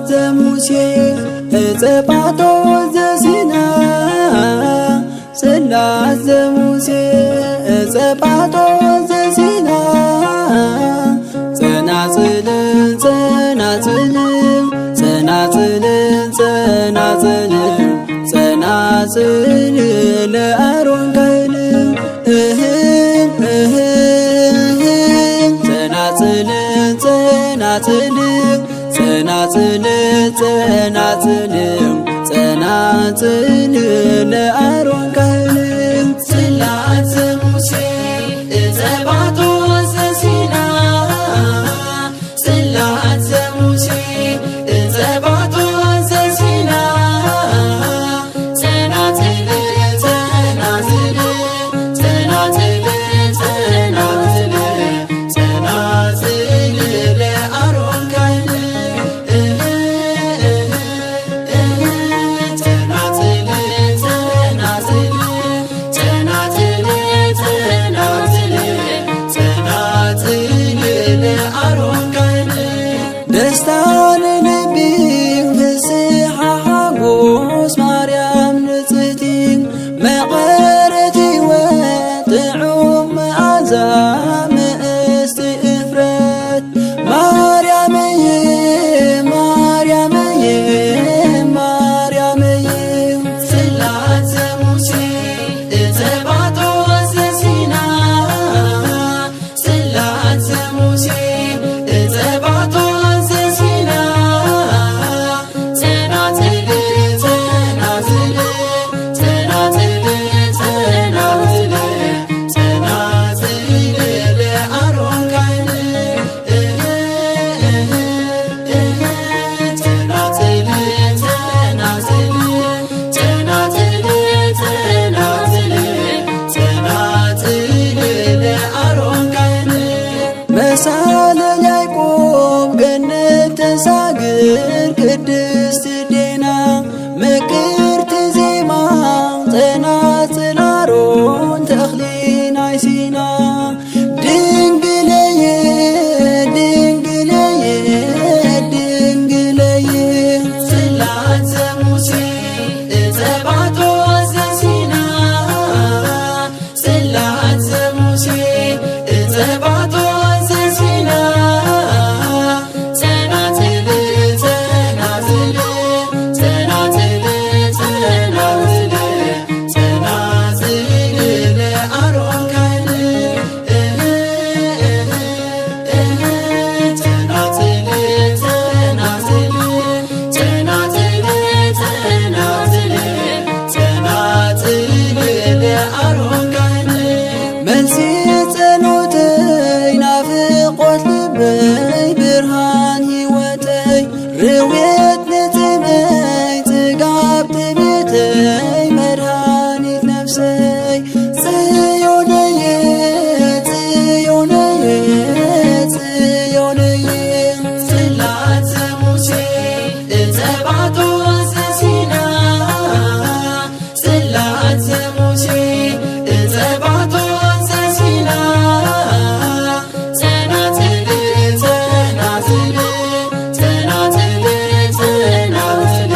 ዘሙሴ እፀጳጦስ ዘሲና ጽላት ዘሙሴ እፀጳጦስ ዘሲና ጸናጽልን ጸናጽልን ጸናጽልን ጸናጽልን ጸናጽል ለአሮን ካህን ጸናጽልን ጸናጽልን ጸናጽልን ጸናጽልን ጸናጽል ለአሮን ካህን ጽላት ዘሙሴ እፀጳጦስ ዘሲና ጽላት ዘሙሴ እፀጳጦስ ዘሲና ጸናጽል ጸናጽል ጸናጽል ጸናጽል ጸናጽል ለአሮን ካህን ጸናጽል ጸናጽል ጸናጽል ጸናጽል ጸናጽል ለአሮን ካህን ደስታ ለልቢ ፍስሓ ሓጎስ ማርያም ንጽሕቲ መቐረት ሕይወት ጥዑም መዓዛ ምእስቲ እፍረት ማርያመየ ማርያመየ ማርያመየ ጽላት ዘሙሴ እፀጳጦስ ዘሲና ጽላት ዘሙሴ እፀጳጦስ ዘሲና ጸናጽል ጸናጽል ጸናጽል ጸናጽል ጸናጽል ለአሮን ካህን ጸናጽል ጸናጽል ጸናጽል ጸናጽል ጸናጽል ለአሮን ካህን መሳለ ያዕቆብ ገነት ተሳግር ቅድስት ዴና ምክርት ዜማ ጸናጽል አሮን ተኽሊናይ ሲና ድንግለየ ድንግለየ ድንግለየ ጽላት ዘሙሴ እፀጳጦስ ዘሲና ጽላት ዘሙሴ እፀጳጦስ ዘሲና ጸናጽል ጸናጽል ጸናጽል ጸናጽል ጸናጽል ለአሮን ካህን ጸናጽል ጸናጽል ጸናጽል ጸናጽል ጸናጽል ለአሮን ካህን መልሲ ጸሎተይ ናፍቆት ልበይ ብርሃን ሕይወተይ ርዌት ንጽመይ ጽጋብ ትቤተይ መድኃኒት ነፍሰይ ጽዮነየ ጽዮነየ ጽዮነየ ጽላት ዘሙሴ እፀጳጦስ ዘሲና ጽላት ዘሙሴ እፀጳጦስ ዘሲና ጸናጽል ጸናጽል ጸናጽል ጸናጽል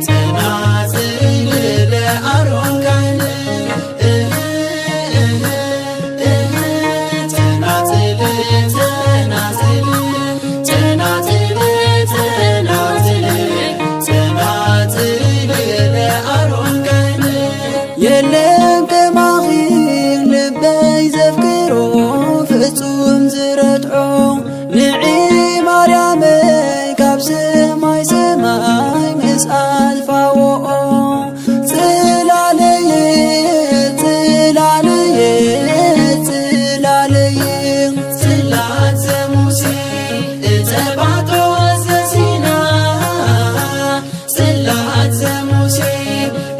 ጸናጽል ለአሮን ካህን ጸናጽል ጸናጽል ጸናጽል ጸናጽል ጸናጽል ለአሮን ካህን የለም ከማኺ ልበይ ዘፍቅሮ ፍጹም ዝረድዖ ንዒ ማርያመይ ካብ ሰማይ ሰማይ ምስ ኣልፋዎኦ ጽላለየ ጽላለየ ጽላለየ ጽላት ዘሙሴ እፀጳጦስ ዘሲና ጽላት ዘሙሴ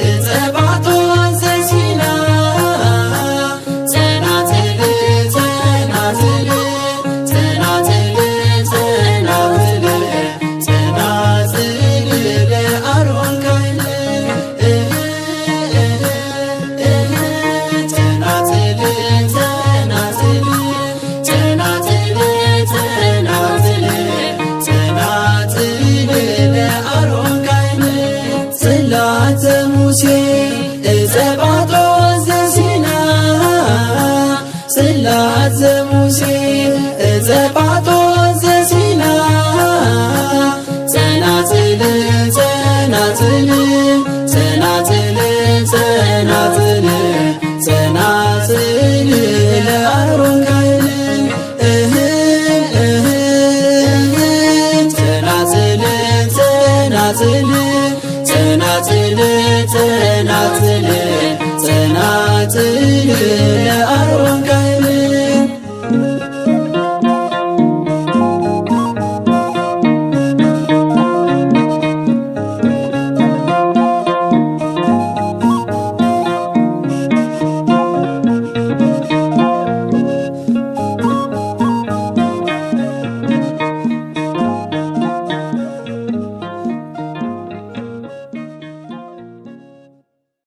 እፀጳጦስ ዘሲና ጸናጽል ጸናጽል ጸናጽል ጸናጽል ጸናጽል ለአሮን ጽላት ዘሙሴ ዕፀ ጳጦ